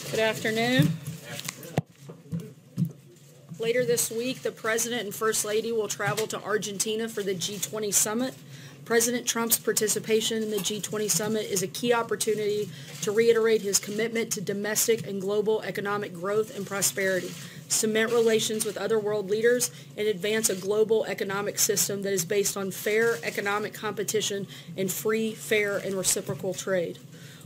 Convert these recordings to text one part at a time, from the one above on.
Good afternoon. Later this week, the President and First Lady will travel to Argentina for the G20 summit. President Trump's participation in the G20 summit is a key opportunity to reiterate his commitment to domestic and global economic growth and prosperity, cement relations with other world leaders, and advance a global economic system that is based on fair economic competition and free, fair, and reciprocal trade.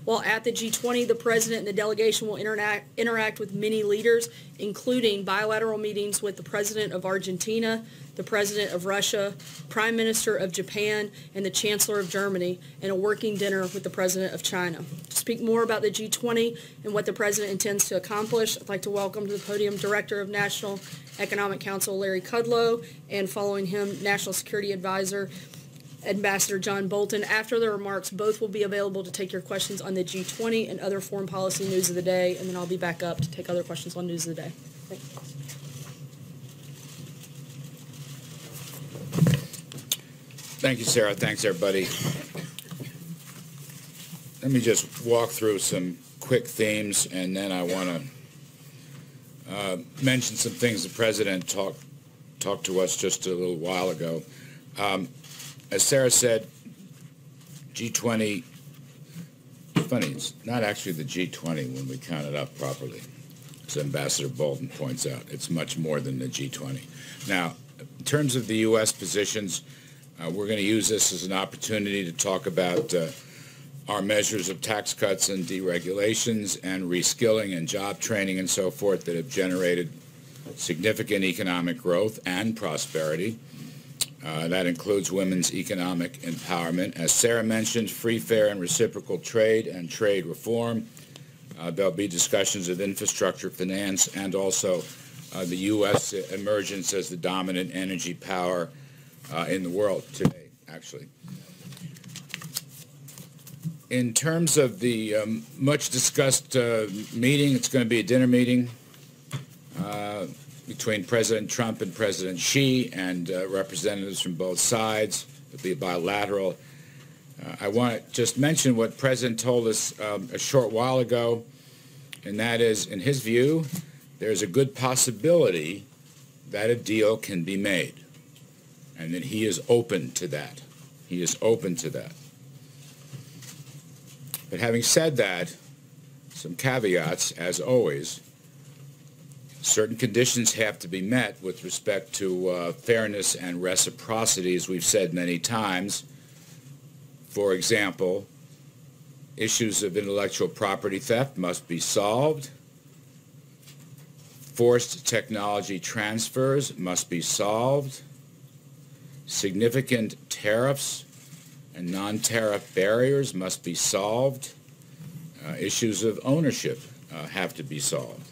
While at the G20, the President and the delegation will interact with many leaders, including bilateral meetings with the President of Argentina, the President of Russia, Prime Minister of Japan, and the Chancellor of Germany, and a working dinner with the President of China. To speak more about the G20 and what the President intends to accomplish, I'd like to welcome to the podium Director of National Economic Council Larry Kudlow, and following him, National Security Advisor Ambassador John Bolton. After the remarks, both will be available to take your questions on the G20 and other foreign policy news of the day, and then I'll be back up to take other questions on news of the day. Thank you, Sarah. Thanks, everybody. Let me just walk through some quick themes, and then I want to mention some things the President talked to us just a little while ago. As Sarah said, G20, funny, it's not actually the G20 when we count it up properly. As Ambassador Bolton points out, it's much more than the G20. Now, in terms of the U.S. positions, we're going to use this as an opportunity to talk about our measures of tax cuts and deregulations and reskilling and job training and so forth that have generated significant economic growth and prosperity. That includes women's economic empowerment. As Sarah mentioned, free, fair, and reciprocal trade and trade reform. There'll be discussions of infrastructure finance and also the U.S. emergence as the dominant energy power in the world today, actually. In terms of the much-discussed meeting, it's going to be a dinner meeting between President Trump and President Xi and representatives from both sides. It'll be bilateral. I want to just mention what the President told us a short while ago, and that is, in his view, there's a good possibility that a deal can be made, and that he is open to that. He is open to that. But having said that, some caveats, as always. Certain conditions have to be met with respect to fairness and reciprocity, as we've said many times. For example, issues of intellectual property theft must be solved. Forced technology transfers must be solved. Significant tariffs and non-tariff barriers must be solved. Issues of ownership have to be solved.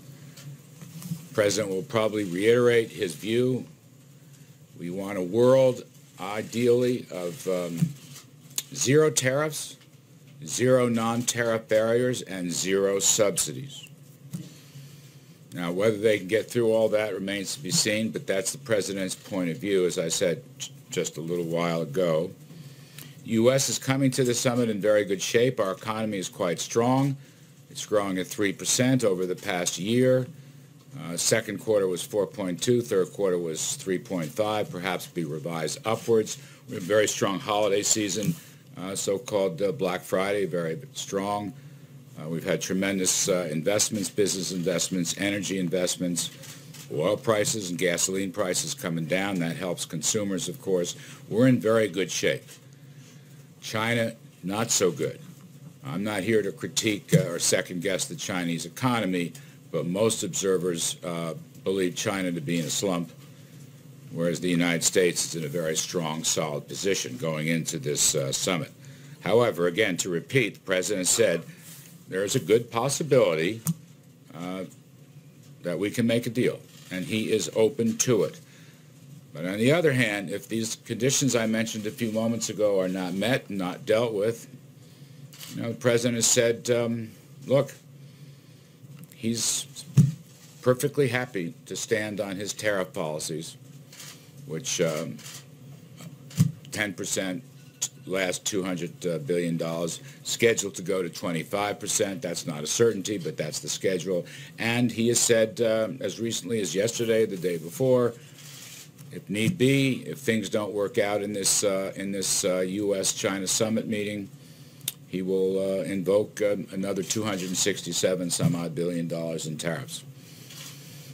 The President will probably reiterate his view. We want a world, ideally, of zero tariffs, zero non-tariff barriers, and zero subsidies. Now, whether they can get through all that remains to be seen, but that's the President's point of view, as I said just a little while ago. The U.S. is coming to the summit in very good shape. Our economy is quite strong. It's growing at 3% over the past year. Second quarter was 4.2, third quarter was 3.5, perhaps be revised upwards. We have a very strong holiday season, so-called Black Friday, very strong. We've had tremendous investments, business investments, energy investments, oil prices and gasoline prices coming down. That helps consumers, of course. We're in very good shape. China, not so good. I'm not here to critique or second-guess the Chinese economy, but most observers believe China to be in a slump, whereas the United States is in a very strong, solid position going into this summit. However, again, to repeat, the President said there is a good possibility that we can make a deal, and he is open to it. But on the other hand, if these conditions I mentioned a few moments ago are not met, not dealt with, the President has said, look, he's perfectly happy to stand on his tariff policies, which 10%, last $200 billion, scheduled to go to 25%. That's not a certainty, but that's the schedule. And he has said, as recently as yesterday, the day before, if need be, if things don't work out in this U.S.-China summit meeting, he will invoke another 267 some odd billion dollars in tariffs.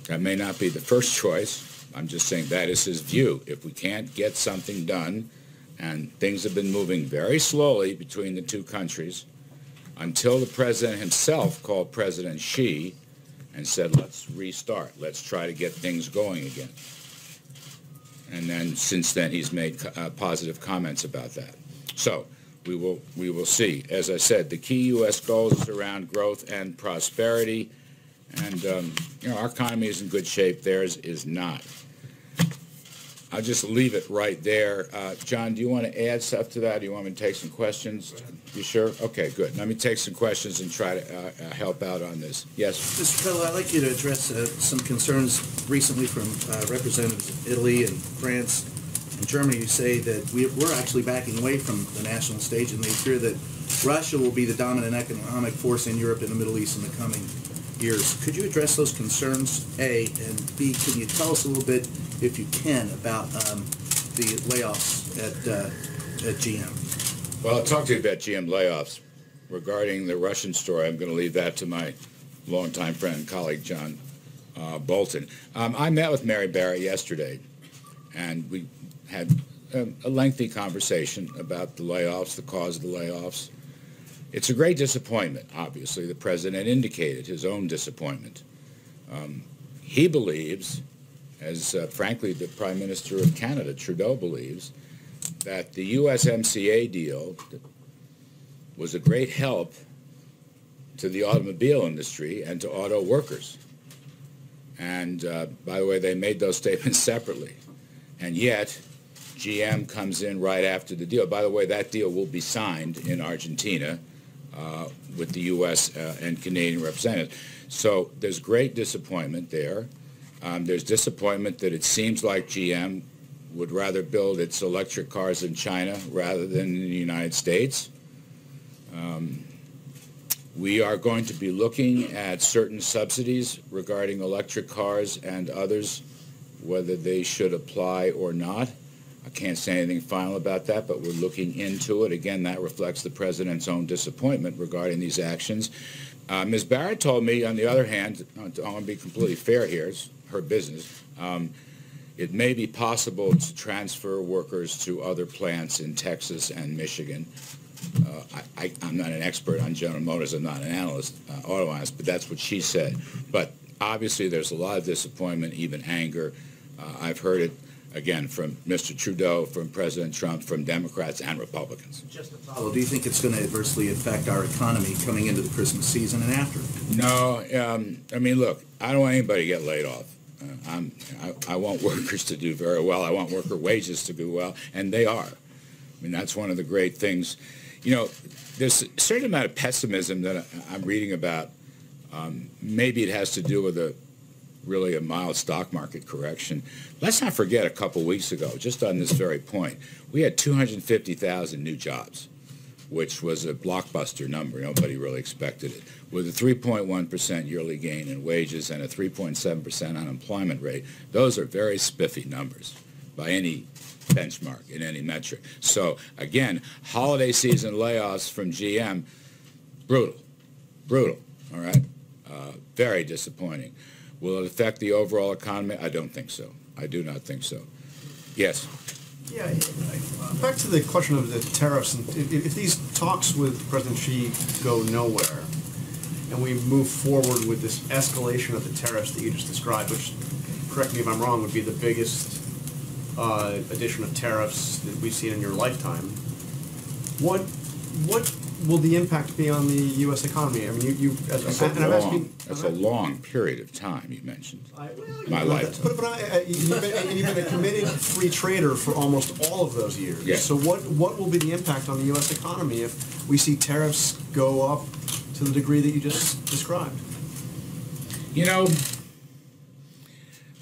That may not be the first choice. I'm just saying that is his view. If we can't get something done, and things have been moving very slowly between the two countries, until the president himself called President Xi and said, let's restart, let's try to get things going again. And then since then he's made positive comments about that. So we will see. As I said, the key U.S. goals around growth and prosperity, and our economy is in good shape. Theirs is not. I'll just leave it right there. John, do you want to add stuff to that? Do you want me to take some questions? You sure? Okay, good. Let me take some questions and try to help out on this. Yes? Mr. Pello, I'd like you to address some concerns recently from representatives of Italy and France and Germany who say that we're actually backing away from the national stage, and they fear that Russia will be the dominant economic force in Europe and the Middle East in the coming years. Could you address those concerns, A, and B, can you tell us a little bit, if you can, about the layoffs at GM? Well, I'll talk to you about GM layoffs. Regarding the Russian story, I'm going to leave that to my longtime friend and colleague, John Bolton. I met with Mary Barrett yesterday, and we had a lengthy conversation about the layoffs, the cause of the layoffs. It's a great disappointment, obviously. The president indicated his own disappointment. He believes, as frankly the Prime Minister of Canada, Trudeau, believes, that the USMCA deal was a great help to the automobile industry and to auto workers. And by the way, they made those statements separately. And yet, GM comes in right after the deal. By the way, that deal will be signed in Argentina with the U.S. And Canadian representatives. So there's great disappointment there. There's disappointment that it seems like GM would rather build its electric cars in China rather than in the United States. We are going to be looking at certain subsidies regarding electric cars and others, whether they should apply or not. I can't say anything final about that, but we're looking into it. Again, that reflects the president's own disappointment regarding these actions. Ms. Barrett told me, on the other hand, I want to be completely fair here, it's her business, it may be possible to transfer workers to other plants in Texas and Michigan. I'm not an expert on General Motors. I'm not an analyst, auto analyst, but that's what she said. But obviously there's a lot of disappointment, even anger. I've heard it, again, from Mr. Trudeau, from President Trump, from Democrats and Republicans. Just to follow, do you think it's going to adversely affect our economy coming into the Christmas season and after? No. I mean, look, I don't want anybody to get laid off. I want workers to do very well. I want worker wages to do well, and they are. I mean, that's one of the great things. You know, there's a certain amount of pessimism that I'm reading about. Maybe it has to do with really a mild stock market correction. Let's not forget a couple weeks ago, just on this very point, we had 250,000 new jobs, which was a blockbuster number. Nobody really expected it. With a 3.1% yearly gain in wages and a 3.7% unemployment rate, those are very spiffy numbers by any benchmark in any metric. So again, holiday season layoffs from GM, brutal, all right? Very disappointing. Will it affect the overall economy? I don't think so. I do not think so. Yes? Yeah, back to the question of the tariffs. If these talks with President Xi go nowhere, and we move forward with this escalation of the tariffs that you just described, which, correct me if I'm wrong, would be the biggest addition of tariffs that we've seen in your lifetime, what will the impact be on the U.S. economy? I mean, That's a long period of time you mentioned. My lifetime. But you've been a committed free trader for almost all of those years. Yeah. So what will be the impact on the U.S. economy if we see tariffs go up to the degree that you just described? You know,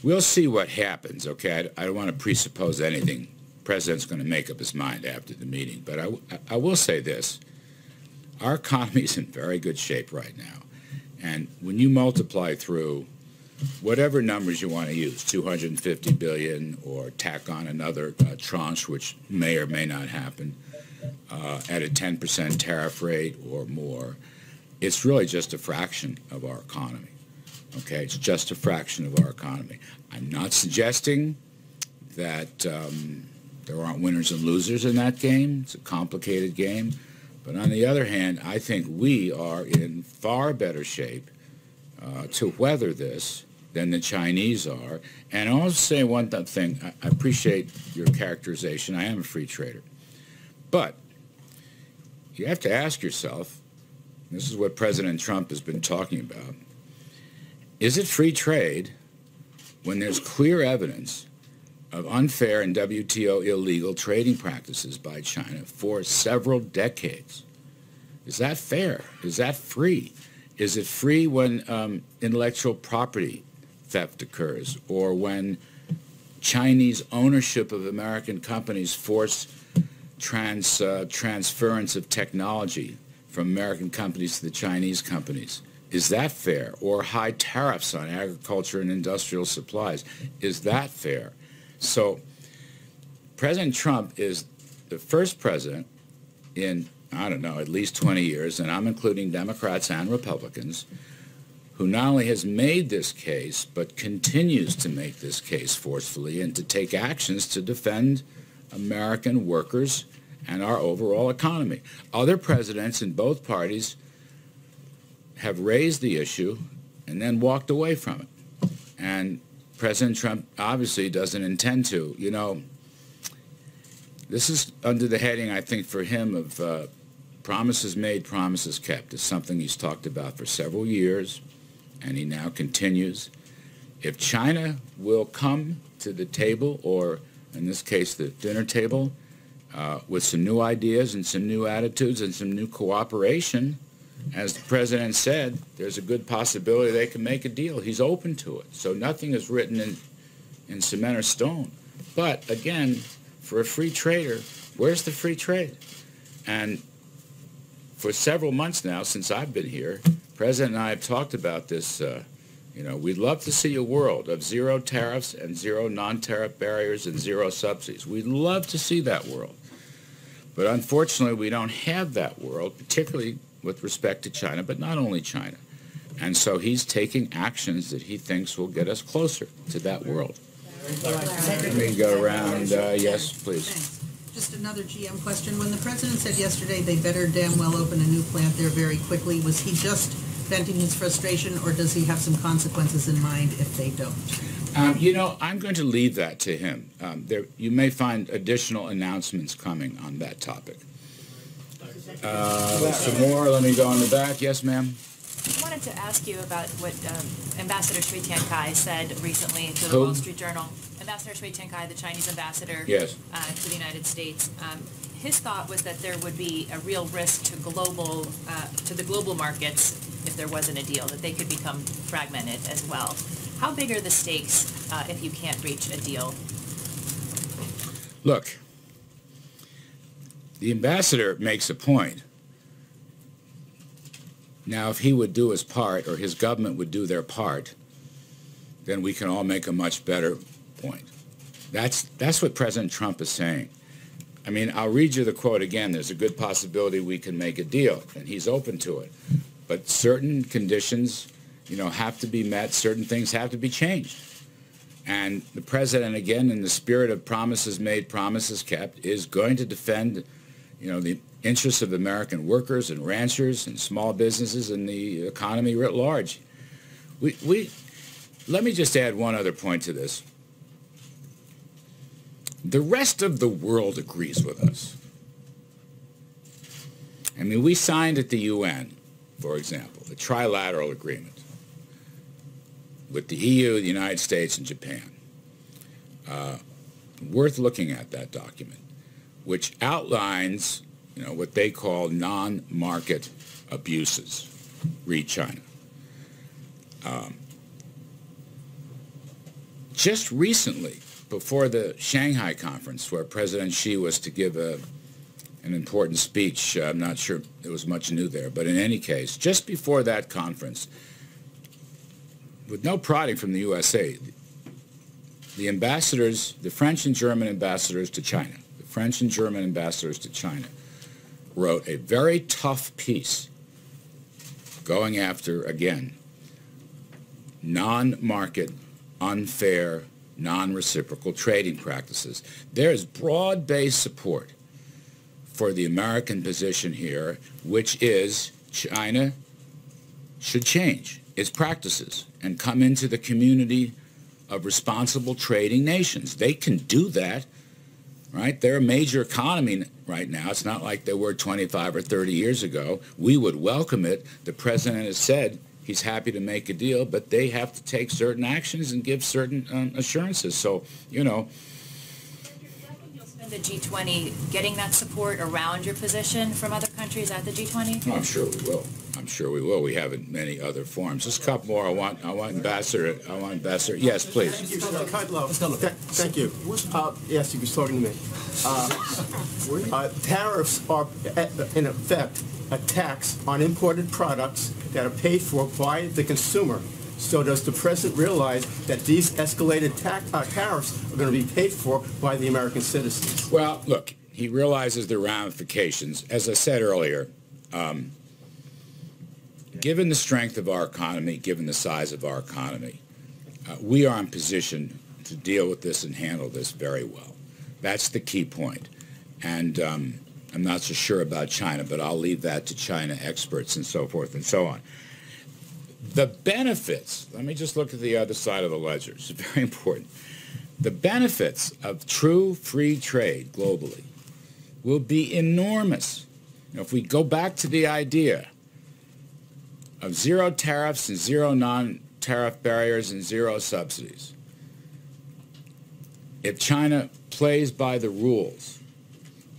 we'll see what happens, okay? I don't want to presuppose anything president's going to make up his mind after the meeting. But I will say this. Our economy is in very good shape right now. And when you multiply through whatever numbers you want to use, 250 billion or tack on another tranche, which may or may not happen, at a 10% tariff rate or more, it's really just a fraction of our economy. Okay, it's just a fraction of our economy. I'm not suggesting that there aren't winners and losers in that game. It's a complicated game. But on the other hand, I think we are in far better shape to weather this than the Chinese are. And I'll say one thing. I appreciate your characterization. I am a free trader. But you have to ask yourself, this is what President Trump has been talking about, is it free trade when there's clear evidence of unfair and WTO illegal trading practices by China for several decades? Is that fair? Is that free? Is it free when intellectual property theft occurs, or when Chinese ownership of American companies force transference of technology from American companies to the Chinese companies? Is that fair? Or high tariffs on agriculture and industrial supplies? Is that fair? So President Trump is the first president in, I don't know, at least 20 years, and I'm including Democrats and Republicans, who not only has made this case, but continues to make this case forcefully and to take actions to defend American workers and our overall economy. Other presidents in both parties have raised the issue and then walked away from it. And President Trump obviously doesn't intend to. You know, this is under the heading, I think, for him of promises made, promises kept. It's something he's talked about for several years, and he now continues. If China will come to the table, or in this case the dinner table, with some new ideas and some new attitudes and some new cooperation, as the president said, there's a good possibility they can make a deal. He's open to it. So nothing is written in cement or stone. But again, for a free trader, where's the free trade? And for several months now, since I've been here, the President and I have talked about this. You know, we'd love to see a world of zero tariffs and zero non-tariff barriers and zero subsidies. We'd love to see that world. But unfortunately, we don't have that world, particularly with respect to China, but not only China. And so he's taking actions that he thinks will get us closer to that world. Let me go around. Yes, please. Thanks. Just another GM question. When the president said yesterday they better damn well open a new plant there very quickly, was he just venting his frustration, or does he have some consequences in mind if they don't? You know, I'm going to leave that to him. You may find additional announcements coming on that topic. Some more. Let me go in the back. Yes, ma'am. I wanted to ask you about what Ambassador Shui Tiankai said recently to the Who? Wall Street Journal. Ambassador Shui Tiankai, the Chinese ambassador Yes. to the United States. His thought was that there would be a real risk to the global markets if there wasn't a deal, that they could become fragmented as well. How big are the stakes if you can't reach a deal? Look, the ambassador makes a point. Now, if he would do his part, or his government would do their part, then we can all make a much better point. That's what President Trump is saying. I mean, I'll read you the quote again. There's a good possibility we can make a deal, and he's open to it. But certain conditions, you know, have to be met. Certain things have to be changed. And the president, again, in the spirit of promises made, promises kept, is going to defend, you know, the interests of American workers and ranchers and small businesses and the economy writ large. Let me just add one other point to this. The rest of the world agrees with us. I mean, we signed at the UN, for example, the trilateral agreement with the EU, the United States, and Japan. Worth looking at that document, which outlines, you know, what they call non-market abuses. Read China. Just recently, before the Shanghai conference, where President Xi was to give an important speech. I'm not sure there was much new there, but in any case, just before that conference, with no prodding from the USA, the ambassadors, the French and German ambassadors to China, wrote a very tough piece going after, again, non-market, unfair, non-reciprocal trading practices. There is broad-based support for the American position here, which is China should change its practices and come into the community of responsible trading nations. They can do that, right? They're a major economy right now. It's not like they were 25 or 30 years ago. We would welcome it. The president has said he's happy to make a deal, but they have to take certain actions and give certain assurances. So, you know. You'll spend the G20 getting that support around your position from other countries at the G20? Oh, I'm sure we will. I'm sure we will. We have it in many other forms. Just a couple more. I want Ambassador. Yes, please. Thank you. Yes, he was talking to me. Tariffs are, in effect, a tax on imported products that are paid for by the consumer. So does the president realize that these escalated tariffs are going to be paid for by the American citizens? Well, look, he realizes the ramifications. As I said earlier, given the strength of our economy, given the size of our economy, we are in position to deal with this and handle this very well. That's the key point. And I'm not so sure about China, but I'll leave that to China experts and so forth and so on. The benefits, let me just look at the other side of the ledger. It's very important. The benefits of true free trade globally will be enormous. You know, if we go back to the idea of zero tariffs and zero non-tariff barriers and zero subsidies, if China plays by the rules,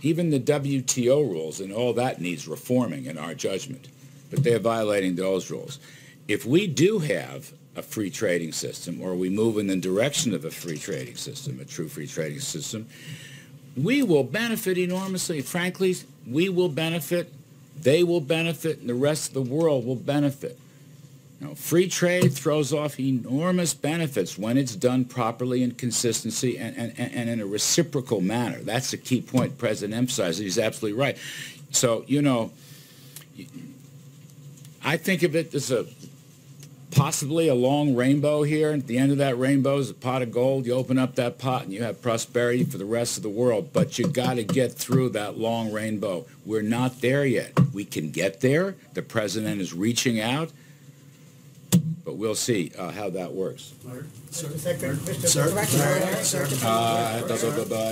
even the WTO rules, and all that needs reforming in our judgment, but they're violating those rules. If we do have a free trading system, or we move in the direction of a free trading system, a true free trading system, we will benefit enormously. Frankly, we will benefit, they will benefit, and the rest of the world will benefit. You know, free trade throws off enormous benefits when it's done properly in consistency and in a reciprocal manner. That's the key point the President emphasized. He's absolutely right. So, you know, I think of it as possibly a long rainbow here. At the end of that rainbow is a pot of gold. You open up that pot and you have prosperity for the rest of the world. But you got to get through that long rainbow. We're not there yet. We can get there. The President is reaching out. But we'll see how that works.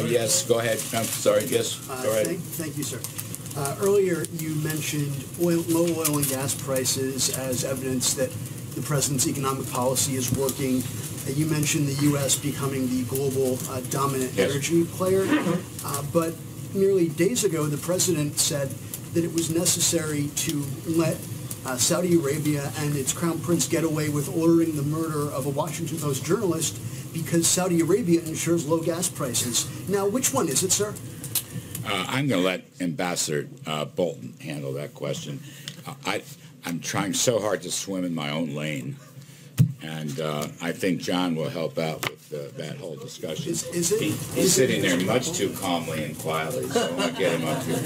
Yes, go ahead. I'm sorry. Yes, go ahead. Thank you, sir. Earlier, you mentioned low oil and gas prices as evidence that the president's economic policy is working. You mentioned the U.S. becoming the global dominant energy player. But merely days ago, the president said that it was necessary to let Saudi Arabia and its crown prince get away with ordering the murder of a Washington Post journalist because Saudi Arabia ensures low gas prices. Now, which one is it, sir? I'm going to let Ambassador Bolton handle that question. I'm trying so hard to swim in my own lane, and I think John will help out with that whole discussion. He's sitting there much too calmly and quietly, so I want to get him up here.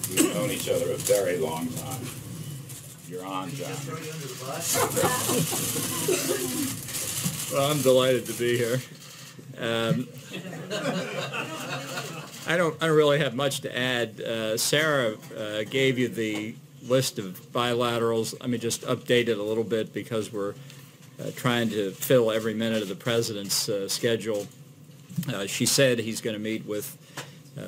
We've known each other a very long time. You're on, John. Well, I'm delighted to be here. I don't really have much to add. Sarah gave you the list of bilaterals. Let me just update it a little bit because we're trying to fill every minute of the president's schedule. She said he's going to meet with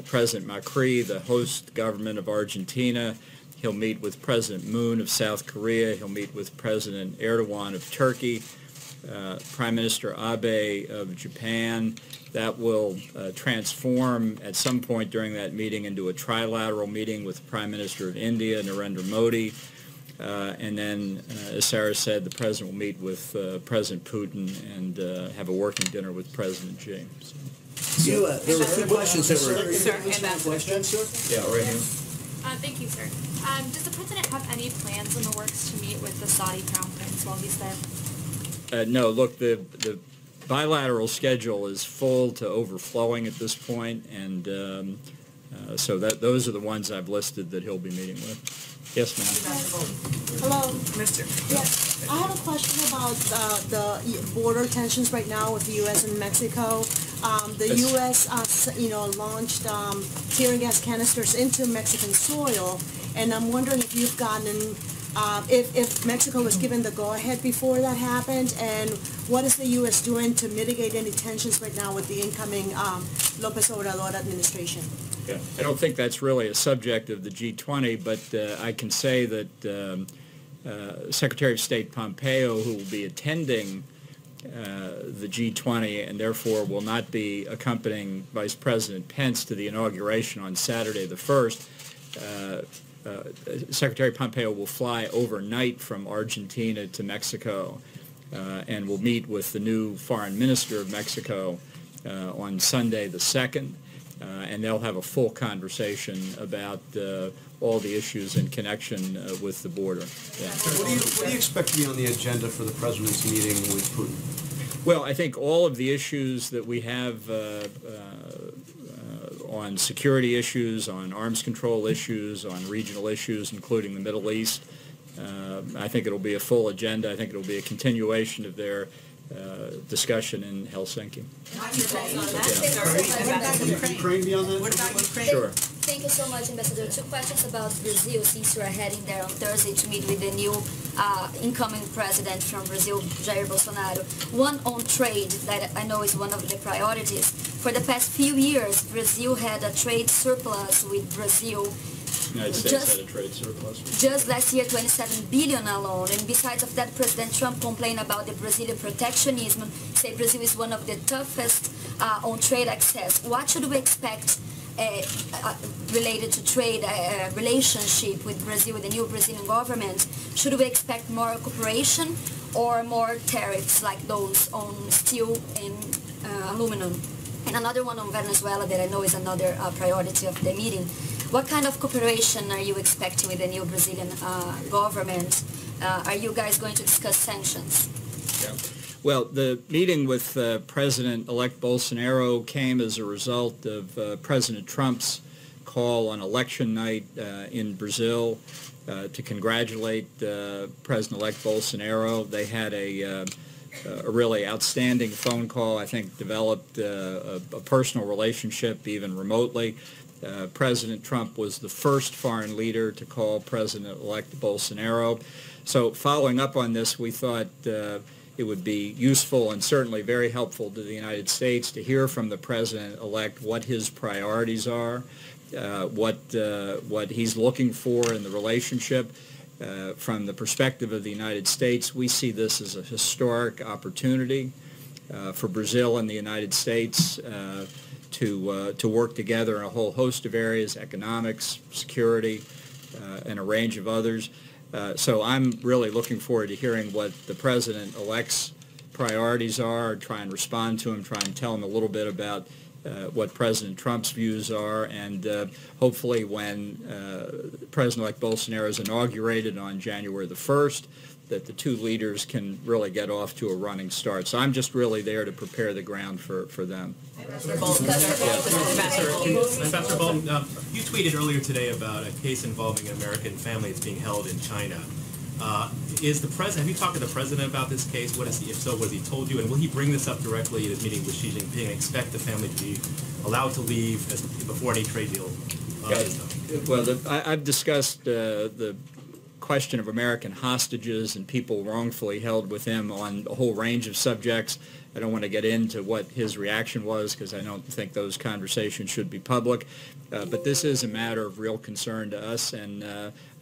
President Macri, the host government of Argentina. He'll meet with President Moon of South Korea. He'll meet with President Erdogan of Turkey, Prime Minister Abe of Japan. That will transform at some point during that meeting into a trilateral meeting with Prime Minister of India, Narendra Modi. And then, as Sarah said, the President will meet with President Putin and have a working dinner with President Xi. So. There were two questions that were... Sir, Ambassador. Yeah, right here. Thank you, sir. Does the President have any plans in the works to meet with the Saudi Crown Prince while he's there? No, look, the bilateral schedule is full to overflowing at this point, and so those are the ones I've listed that he'll be meeting with. Yes, ma'am. Hello. Mr. Yes, I have a question about the border tensions right now with the U.S. and Mexico. The U.S. Launched tear gas canisters into Mexican soil, and I'm wondering if you've gotten if Mexico was given the go-ahead before that happened, and what is the U.S. doing to mitigate any tensions right now with the incoming López Obrador administration? Yeah. I don't think that's really a subject of the G20, but I can say that Secretary of State Pompeo, who will be attending the G20 and therefore will not be accompanying Vice President Pence to the inauguration on Saturday the 1st, Secretary Pompeo will fly overnight from Argentina to Mexico and will meet with the new Foreign Minister of Mexico on Sunday the 2nd. And they'll have a full conversation about all the issues in connection with the border. Yeah. What do you expect to be on the agenda for the President's meeting with Putin? Well, I think all of the issues that we have on security issues, on arms control issues, on regional issues, including the Middle East, I think it'll be a full agenda. I think it'll be a continuation of their discussion in Helsinki. Ukraine beyond that? What about Ukraine? Sure. Thank you so much, Ambassador. Two questions about Brazil, since you are heading there on Thursday to meet with the new incoming president from Brazil, Jair Bolsonaro. One on trade that I know is one of the priorities. For the past few years, Brazil had a trade surplus with Brazil. United States had a trade surplus. Just last year, 27 billion alone. And besides of that, President Trump complained about the Brazilian protectionism, say Brazil is one of the toughest on trade access. What should we expect related to trade relationship with Brazil, with the new Brazilian government? Should we expect more cooperation or more tariffs like those on steel and aluminum? And another one on Venezuela that I know is another priority of the meeting. What kind of cooperation are you expecting with the new Brazilian government? Are you guys going to discuss sanctions? Yeah. Well, the meeting with President-elect Bolsonaro came as a result of President Trump's call on election night in Brazil to congratulate President-elect Bolsonaro. They had a really outstanding phone call, I think developed a personal relationship even remotely. President Trump was the first foreign leader to call President-elect Bolsonaro. So following up on this, we thought it would be useful and certainly very helpful to the United States to hear from the President-elect what his priorities are, what he's looking for in the relationship. From the perspective of the United States, we see this as a historic opportunity for Brazil and the United States to work together in a whole host of areas, economics, security, and a range of others. So I'm really looking forward to hearing what the President-elect's priorities are, try and respond to him, try and tell him a little bit about what President Trump's views are, and hopefully when President-elect Bolsonaro is inaugurated on January the 1st, that the two leaders can really get off to a running start. So I'm just really there to prepare the ground for them. Ambassador Bolton, you tweeted earlier today about a case involving an American family that's being held in China. Is the president? Have you talked to the president about this case? What is he? If so, what has he told you? And will he bring this up directly at his meeting with Xi Jinping and expect the family to be allowed to leave before any trade deal? Well, I've discussed the question of American hostages and people wrongfully held with him on a whole range of subjects. I don't want to get into what his reaction was because I don't think those conversations should be public. But this is a matter of real concern to us, and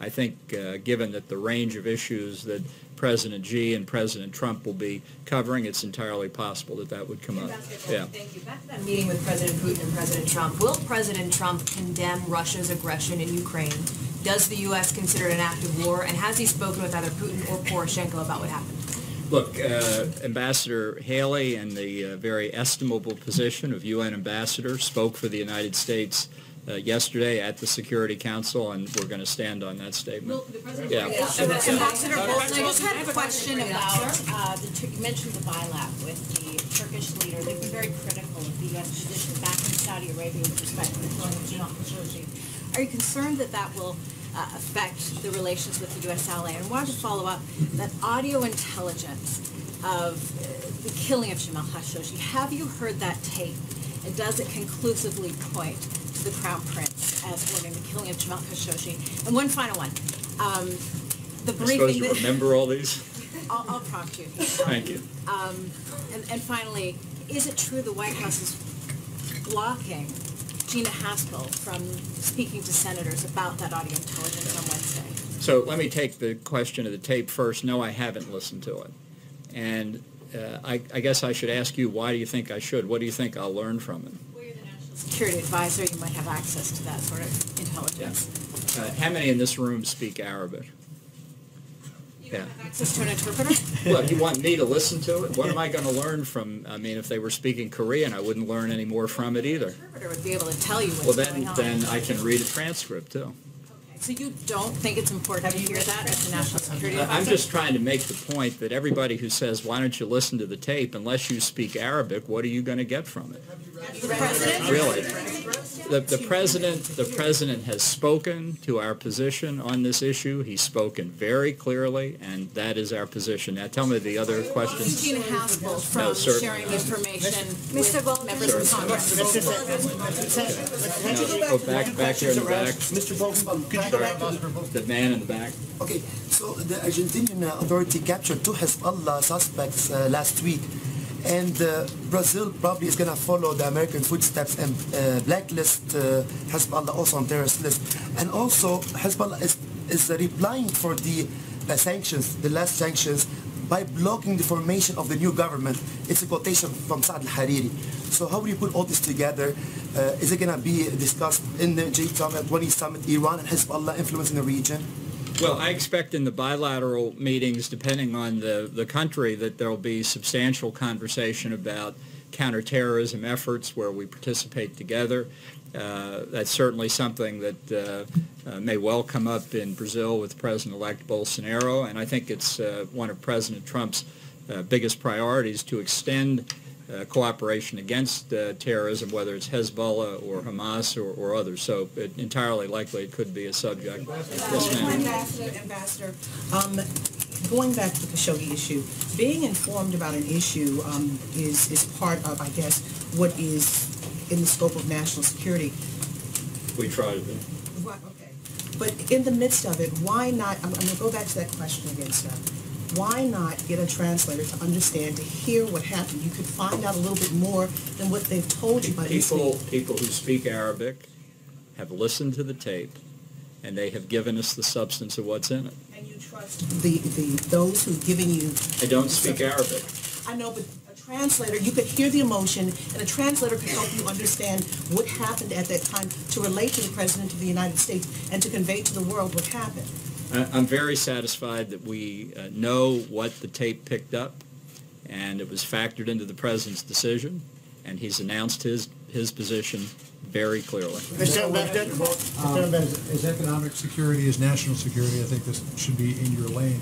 I think given that the range of issues that President Xi and President Trump will be covering, it's entirely possible that that would come up. Yeah. Thank you. Back to that meeting with President Putin and President Trump. Will President Trump condemn Russia's aggression in Ukraine Does the U.S. consider it an act of war? And has he spoken with either Putin or Poroshenko about what happened? Look, Ambassador Haley, in the very estimable position of UN ambassador, spoke for the United States yesterday at the Security Council, and we're going to stand on that statement. Yeah. Ambassador Bolton, I just had a question about, you mentioned the bilap with the Turkish leader. They've been very critical of the U.S. position back in Saudi Arabia with respect to the killing of Jamal Khashoggi. Are you concerned that that will affect the relations with the U.S. ally? And wanted to follow up that audio intelligence of the killing of Jamal Khashoggi. Have you heard that tape? And does it conclusively point to the Crown Prince as ordering the killing of Jamal Khashoggi? And one final one. The briefing. I suppose you remember all these? I'll prompt you. Thank you. And finally, is it true the White House is blocking Gina Haspel from speaking to senators about that audio intelligence on Wednesday? So let me take the question of the tape first. No, I haven't listened to it. And I guess I should ask you, why do you think I should? What do you think I'll learn from it? Well, you're the National Security Advisor. You might have access to that sort of intelligence. Yeah. How many in this room speak Arabic? Yeah. Access to an interpreter? Well, you want me to listen to it? What am I going to learn from? I mean, if they were speaking Korean, I wouldn't learn any more from it either. The interpreter would be able to tell you what's going on. Then I can read a transcript too. Okay. So you don't think it's important to hear that as the National Security Advisor? I'm just trying to make the point that everybody who says, why don't you listen to the tape, unless you speak Arabic, what are you going to get from it? The president? Really? The president has spoken to our position on this issue. He's spoken very clearly, and that is our position. Now, tell me the other questions. Gina Haspel from sharing information with members of Congress. Go back here in the back. Mr. Bolton, could you go back to the man in the back? Okay, so the Argentinian authority captured two Hezbollah suspects last week. And Brazil probably is going to follow the American footsteps and blacklist Hezbollah also on terrorist list. And also Hezbollah is replying for the sanctions, the last sanctions, by blocking the formation of the new government. It's a quotation from Saad al-Hariri. So how do you put all this together? Is it going to be discussed in the G20 summit, Iran and Hezbollah influencing the region? Well, I expect in the bilateral meetings, depending on the country, that there will be substantial conversation about counterterrorism efforts where we participate together. That's certainly something that may well come up in Brazil with President-elect Bolsonaro, and I think it's one of President Trump's biggest priorities to extend cooperation against terrorism, whether it's Hezbollah or Hamas or others. So entirely likely it could be a subject. Yes, ma'am. Ambassador, going back to the Khashoggi issue, being informed about an issue is part of, I guess, what is in the scope of national security. We try to be. Right, okay. But in the midst of it, why not, I'm going to go back to that question again, sir. Why not get a translator to understand, to hear what happened? You could find out a little bit more than what they've told you by People who speak Arabic have listened to the tape, and they have given us the substance of what's in it. And you trust those who've given you... I don't speak Arabic. I know, but a translator, you could hear the emotion, and a translator could help you understand what happened at that time to relate to the President of the United States and to convey to the world what happened. I'm very satisfied that we know what the tape picked up, and it was factored into the President's decision, and he's announced his position very clearly. As economic security, as national security, I think this should be in your lane.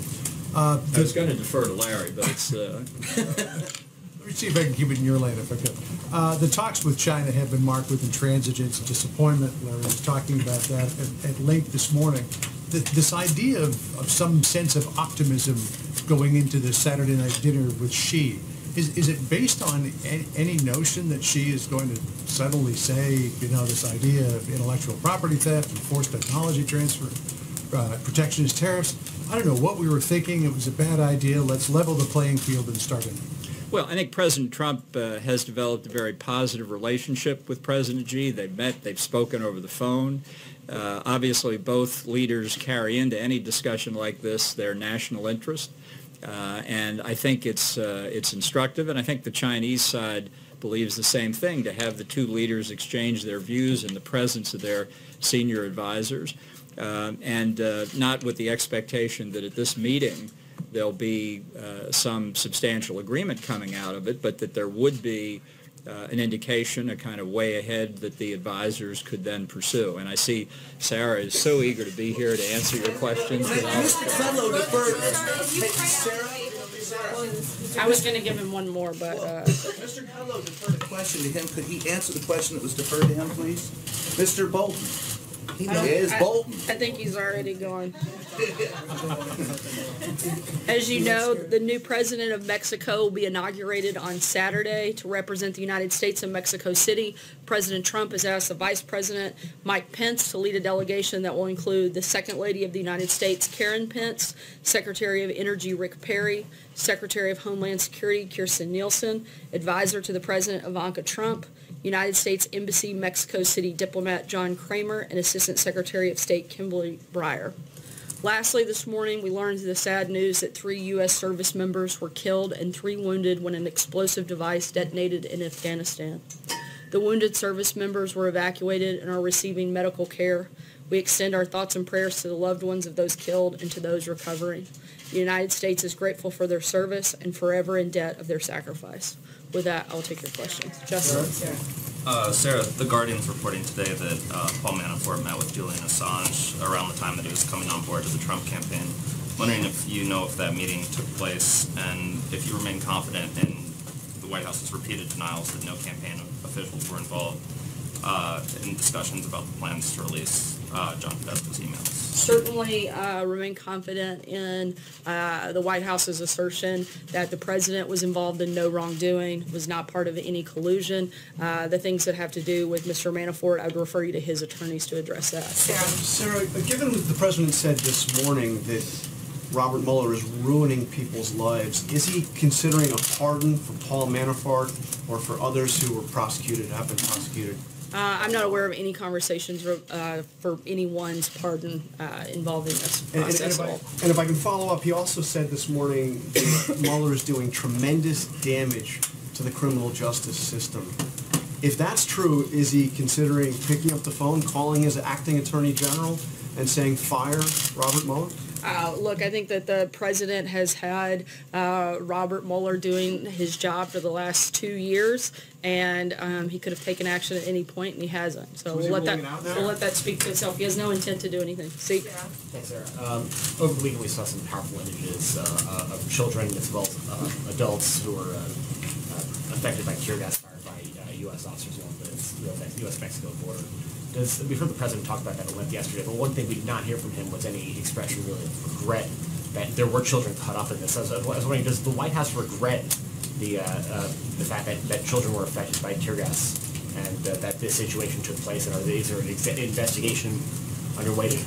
I was going to defer to Larry, but it's... Let me see if I can keep it in your lane if I could. The talks with China have been marked with intransigence and disappointment. Larry was talking about that at length this morning. This idea of some sense of optimism going into the Saturday night dinner with Xi, is it based on any notion that Xi is going to suddenly say, you know, this idea of intellectual property theft and forced technology transfer, protectionist tariffs? I don't know what we were thinking. It was a bad idea. Let's level the playing field and start it. Well, I think President Trump has developed a very positive relationship with President Xi. They've met, they've spoken over the phone. Obviously, both leaders carry into any discussion like this their national interest, and I think it's instructive, and I think the Chinese side believes the same thing, to have the two leaders exchange their views in the presence of their senior advisors. and not with the expectation that at this meeting there'll be some substantial agreement coming out of it, but that there would be an indication, a kind of way ahead that the advisors could then pursue. And I see Sarah is so eager to be here to answer your questions. Mr. Kudlow deferred. I was going to give him one more, but... Mr. Kudlow deferred a question to him. Could he answer the question that was deferred to him, please? Mr. Bolton. He is Bolton. I think he's already gone. As you know, the new president of Mexico will be inaugurated on Saturday to represent the United States in Mexico City. President Trump has asked the Vice President, Mike Pence, to lead a delegation that will include the Second Lady of the United States, Karen Pence, Secretary of Energy, Rick Perry, Secretary of Homeland Security, Kirstjen Nielsen, Advisor to the President, Ivanka Trump, United States Embassy, Mexico City diplomat John Kramer, and Assistant Secretary of State Kimberly Breyer. Lastly, this morning we learned the sad news that 3 U.S. service members were killed and 3 wounded when an explosive device detonated in Afghanistan. The wounded service members were evacuated and are receiving medical care. We extend our thoughts and prayers to the loved ones of those killed and to those recovering. The United States is grateful for their service and forever in debt of their sacrifice. With that, I'll take your questions. Justin? Sarah, The Guardian's reporting today that Paul Manafort met with Julian Assange around the time that he was coming on board to the Trump campaign. Wondering if you know if that meeting took place and if you remain confident in the White House's repeated denials that no campaign officials were involved in discussions about the plans to release John Podesta's emails. Certainly remain confident in the White House's assertion that the president was involved in no wrongdoing, was not part of any collusion. The things that have to do with Mr. Manafort, I would refer you to his attorneys to address that. Sarah, given what the president said this morning that Robert Mueller is ruining people's lives, is he considering a pardon for Paul Manafort or for others who were prosecuted, have been prosecuted? I'm not aware of any conversations for anyone's pardon involving this process. And if I can follow up, he also said this morning that Mueller is doing tremendous damage to the criminal justice system. If that's true, is he considering picking up the phone, calling his acting attorney general, and saying, fire Robert Mueller? Look, I think that the president has had Robert Mueller doing his job for the last 2 years, and he could have taken action at any point, and he hasn't. So we'll let that speak to itself. He has no intent to do anything. See? Thanks, Sarah. Over the weekend, we saw some powerful images of children as well as adults who were affected by tear gas fired by U.S. officers along the U.S.-Mexico border. We've heard the president talk about that at length yesterday, but one thing we did not hear from him was any expression really of regret that there were children caught up in this. I was wondering, does the White House regret the fact that children were affected by tear gas and that this situation took place, and is there an investigation underway to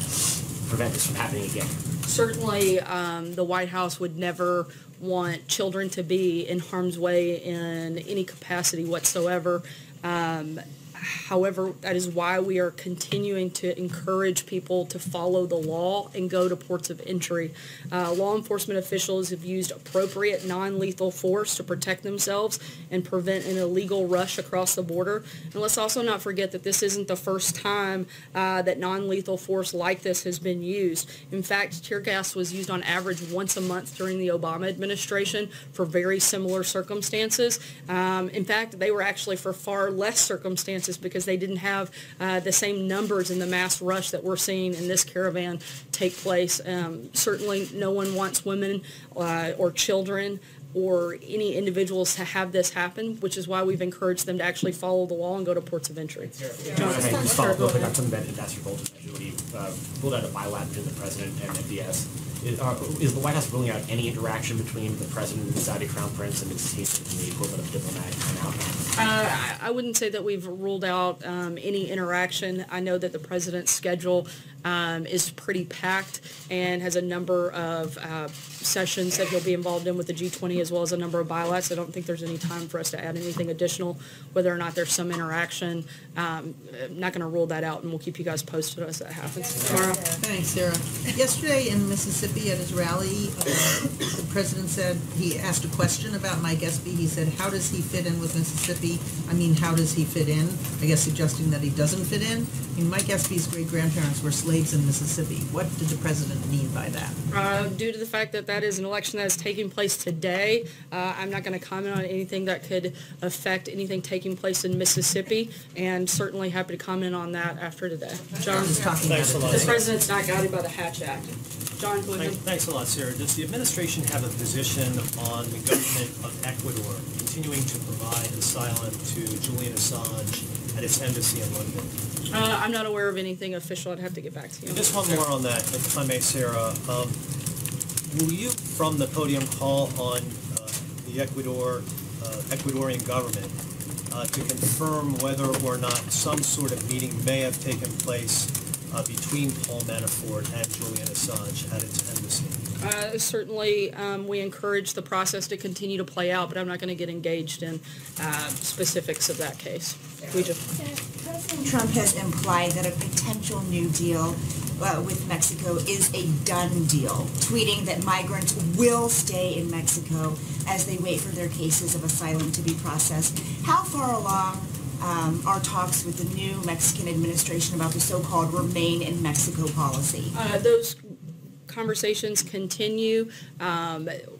prevent this from happening again? Certainly, the White House would never want children to be in harm's way in any capacity whatsoever. However, that is why we are continuing to encourage people to follow the law and go to ports of entry. Law enforcement officials have used appropriate non-lethal force to protect themselves and prevent an illegal rush across the border. And let's also not forget that this isn't the first time that non-lethal force like this has been used. In fact, tear gas was used on average once a month during the Obama administration for very similar circumstances. In fact, they were actually for far less circumstances because they didn't have the same numbers in the mass rush that we're seeing in this caravan take place. Certainly no one wants women or children or any individuals to have this happen, which is why we've encouraged them to actually follow the law and go to ports of entry. Just follow up real quick on something that Ambassador Bolton mentioned when he ruled out a bilateral between the president and MBS. Is the White House ruling out any interaction between the president and the Saudi Crown Prince and its the equivalent of diplomatic timeout? I wouldn't say that we've ruled out any interaction. I know that the president's schedule is pretty packed and has a number of sessions that he'll be involved in with the G20 as well as a number of bilaterals. I don't think there's any time for us to add anything additional, whether or not there's some interaction. I'm not going to rule that out, and we'll keep you guys posted as that happens tomorrow. Thanks, Sarah. Yesterday in Mississippi, Gaspé at his rally, the president said, he asked a question about Mike Gaspé. He said, how does he fit in with Mississippi? I mean, how does he fit in? I guess suggesting that he doesn't fit in. I mean, Mike Gaspé's great-grandparents were slaves in Mississippi. What did the president mean by that? Due to the fact that that is an election that is taking place today, I'm not going to comment on anything that could affect anything taking place in Mississippi, and certainly happy to comment on that after today. John, Thanks a lot. the president's not guided by the Hatch Act. John, go ahead. Thanks a lot, Sarah. Does the administration have a position on the government of Ecuador continuing to provide asylum to Julian Assange at its embassy in London? I'm not aware of anything official. I'd have to get back to you. Just one more on that, if I may, Sarah. Will you, from the podium, call on the Ecuadorian government to confirm whether or not some sort of meeting may have taken place between Paul Manafort and Julian Assange at its embassy? Certainly, we encourage the process to continue to play out, but I'm not going to get engaged in specifics of that case. President Trump has implied that a potential new deal with Mexico is a done deal, tweeting that migrants will stay in Mexico as they wait for their cases of asylum to be processed. How far along are talks with the new Mexican administration about the so-called Remain in Mexico policy? Those conversations continue.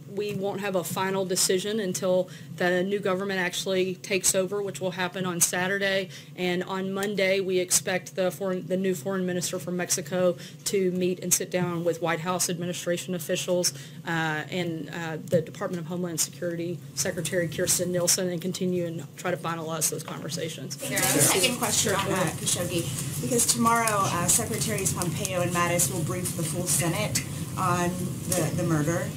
We won't have a final decision until the new government actually takes over, which will happen on Saturday. And on Monday, we expect the new foreign minister from Mexico to meet and sit down with White House administration officials and the Department of Homeland Security Secretary Kirstjen Nielsen and continue and try to finalize those conversations. Second question on Khashoggi, because tomorrow Secretaries Pompeo and Mattis will brief the full Senate on the murder.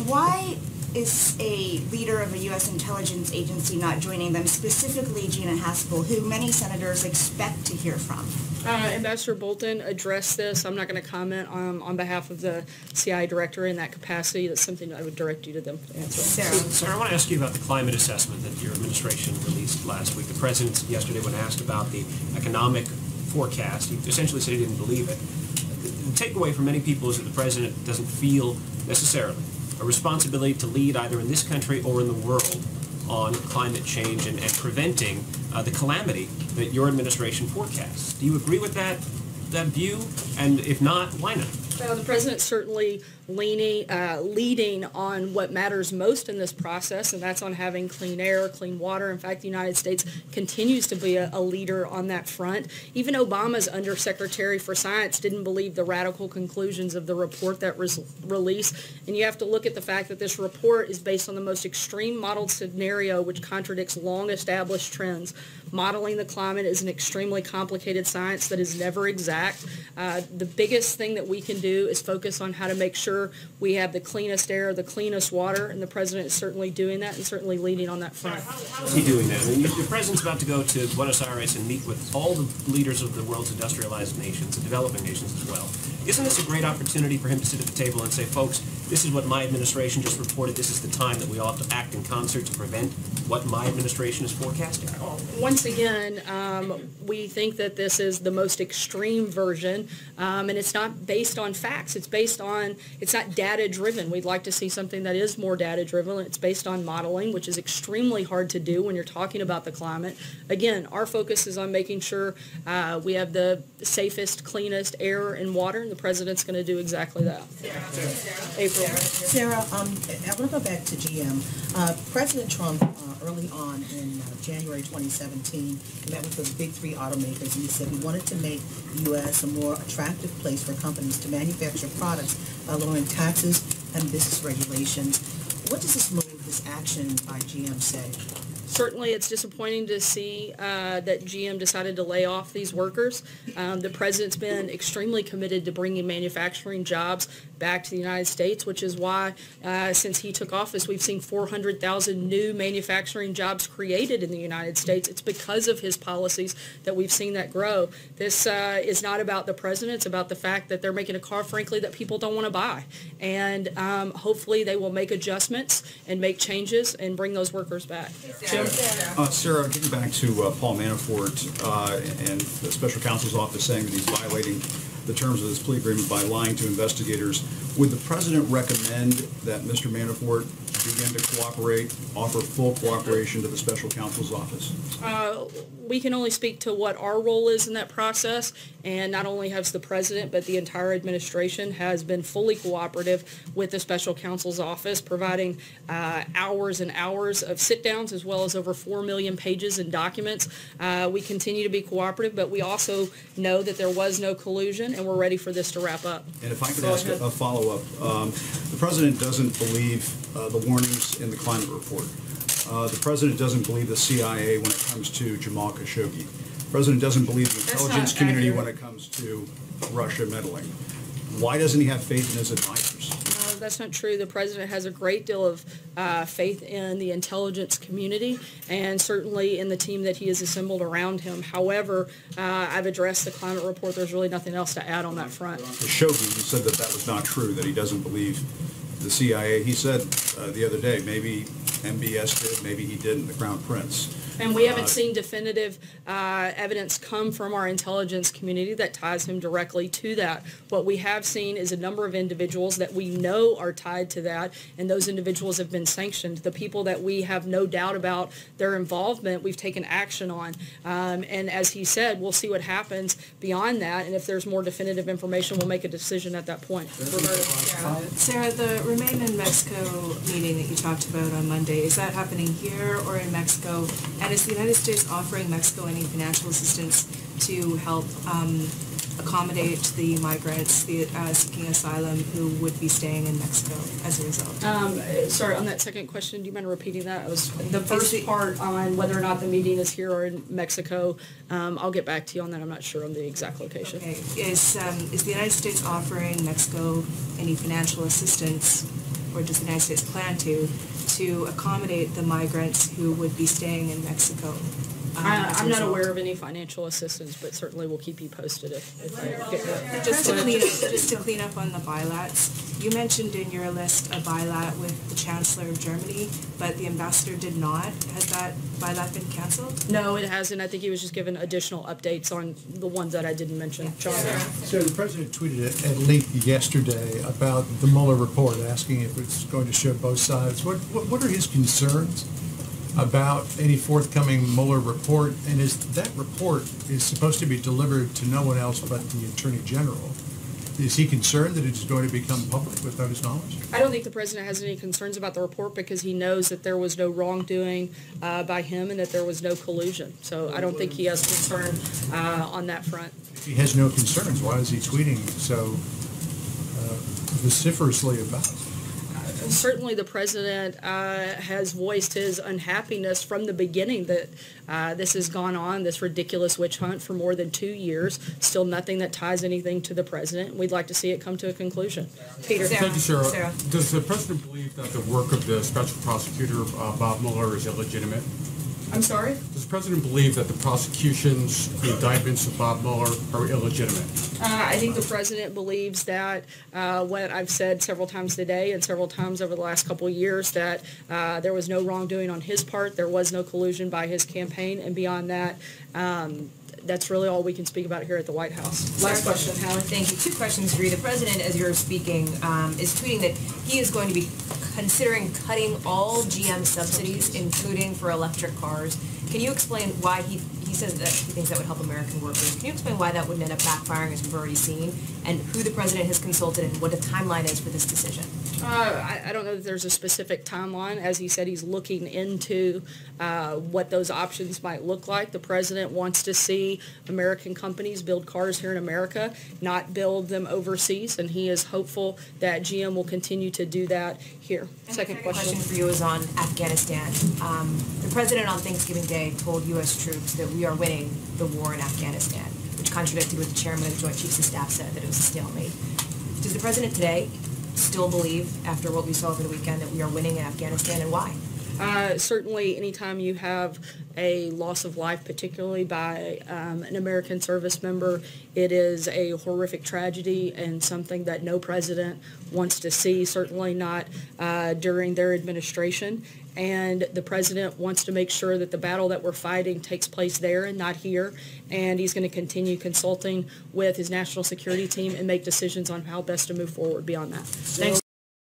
Why is a leader of a U.S. intelligence agency not joining them, specifically Gina Haspel, who many senators expect to hear from? Ambassador Bolton addressed this. I'm not going to comment on behalf of the CIA director in that capacity. That's something that I would direct you to them to answer. Sarah, I want to ask you about the climate assessment that your administration released last week. The president yesterday, when asked about the economic forecast, he essentially said he didn't believe it. The takeaway for many people is that the president doesn't feel necessarily a responsibility to lead either in this country or in the world on climate change and preventing the calamity that your administration forecasts. Do you agree with that view? And if not, why not? The president's certainly leading on what matters most in this process, and that's on having clean air, clean water. In fact, the United States continues to be a leader on that front. Even Obama's Undersecretary for Science didn't believe the radical conclusions of the report that was released. And you have to look at the fact that this report is based on the most extreme modeled scenario, which contradicts long-established trends. Modeling the climate is an extremely complicated science that is never exact. The biggest thing that we can do is focus on how to make sure we have the cleanest air, the cleanest water, and the president is certainly doing that and certainly leading on that front. How is he doing that? I mean, the president's about to go to Buenos Aires and meet with all the leaders of the world's industrialized nations and developing nations as well. Isn't this a great opportunity for him to sit at the table and say, folks, this is what my administration just reported. This is the time that we ought to act in concert to prevent what my administration is forecasting? Once again, we think that this is the most extreme version, and it's not based on facts. It's not data-driven. We'd like to see something that is more data-driven. It's based on modeling, which is extremely hard to do when you're talking about the climate. Again, our focus is on making sure we have the safest, cleanest air and water, and the president's going to do exactly that. April. Sarah, I want to go back to GM. President Trump, early on in January 2017, met with those big three automakers, and he said he wanted to make the U.S. a more attractive place for companies to manufacture products by lowering taxes and business regulations. What does this move, this action by GM say? Certainly, it's disappointing to see that GM decided to lay off these workers. The president's been extremely committed to bringing manufacturing jobs back to the United States, which is why since he took office, we've seen 400,000 new manufacturing jobs created in the United States. It's because of his policies that we've seen that grow. This is not about the president. It's about the fact that they're making a car, frankly, that people don't want to buy. And hopefully they will make adjustments and make changes and bring those workers back. Jim? Sarah, getting back to Paul Manafort and the special counsel's office saying that he's violating the terms of this plea agreement by lying to investigators. Would the president recommend that Mr. Manafort begin to cooperate, offer full cooperation to the special counsel's office? We can only speak to what our role is in that process, and not only has the president, but the entire administration has been fully cooperative with the special counsel's office, providing hours and hours of sit-downs as well as over 4 million pages in documents. We continue to be cooperative, but we also know that there was no collusion, and we're ready for this to wrap up. And if I could ask a follow-up, the president doesn't believe the warnings in the climate report. The president doesn't believe the CIA when it comes to Jamal Khashoggi. The president doesn't believe the intelligence community when it comes to Russia meddling. Why doesn't he have faith in his advisors? No, that's not true. The president has a great deal of faith in the intelligence community and certainly in the team that he has assembled around him. However, I've addressed the climate report. There's really nothing else to add on that front. Khashoggi, he said that that was not true, that he doesn't believe the CIA. He said the other day, maybe MBS did, maybe he didn't, the Crown Prince. And we haven't seen definitive evidence come from our intelligence community that ties him directly to that. What we have seen is a number of individuals that we know are tied to that, and those individuals have been sanctioned. The people that we have no doubt about their involvement, we've taken action on. And as he said, we'll see what happens beyond that, and if there's more definitive information, we'll make a decision at that point. Sarah, the Remain in Mexico meeting that you talked about on Monday, is that happening here or in Mexico? And is the United States offering Mexico any financial assistance to help accommodate the migrants seeking asylum who would be staying in Mexico as a result? Sorry, on that second question, do you mind repeating that? It was the first part on whether or not the meeting is here or in Mexico. I'll get back to you on that. I'm not sure on the exact location. Okay. Is the United States offering Mexico any financial assistance, or does the United States plan to accommodate the migrants who would be staying in Mexico? I'm not aware of any financial assistance, but certainly we'll keep you posted if I get that. Just to clean up on the bilats, you mentioned in your list a bilat with the Chancellor of Germany, but the ambassador did not. Has that bilat been canceled? No, it hasn't. I think he was just given additional updates on the ones that I didn't mention. John? So the president tweeted at length yesterday about the Mueller report, asking if it's going to show both sides. What are his concerns about any forthcoming Mueller report, and is that report is supposed to be delivered to no one else but the Attorney General? Is he concerned that it's going to become public without his knowledge? I don't think the president has any concerns about the report because he knows that there was no wrongdoing by him and that there was no collusion. So I don't think he has concern on that front. If he has no concerns, why is he tweeting so vociferously about it? Certainly the president has voiced his unhappiness from the beginning that this has gone on, this ridiculous witch hunt for more than 2 years. Still nothing that ties anything to the president. We'd like to see it come to a conclusion. Peter. Thank you, Sarah. Does the president believe that the work of the special prosecutor, Bob Mueller, is illegitimate? I'm sorry? Does the president believe that the prosecutions, the indictments of Bob Mueller are illegitimate? I think the president believes that what I've said several times today and several times over the last couple of years, that there was no wrongdoing on his part, there was no collusion by his campaign, and beyond that, that's really all we can speak about here at the White House. Last question, Howard. Thank you. 2 questions for you. The president, as you're speaking, is tweeting that he is going to be considering cutting all GM subsidies, including for electric cars. Can you explain why he says that he thinks that would help American workers? Can you explain why that wouldn't end up backfiring, as we've already seen, and who the president has consulted and what the timeline is for this decision? I don't know that there's a specific timeline. As he said, he's looking into what those options might look like. The president wants to see American companies build cars here in America, not build them overseas, and he is hopeful that GM will continue to do that here. Second question for you is on Afghanistan. The president on Thanksgiving Day told U.S. troops that we are winning the war in Afghanistan, which contradicted what the chairman of the Joint Chiefs of Staff said, that it was a stalemate. Does the president today still believe, after what we saw over the weekend, that we are winning in Afghanistan, and why? Certainly, anytime you have a loss of life, particularly by an American service member, it is a horrific tragedy and something that no president wants to see, certainly not during their administration. And the president wants to make sure that the battle that we're fighting takes place there and not here. And he's going to continue consulting with his national security team and make decisions on how best to move forward beyond that. Thanks.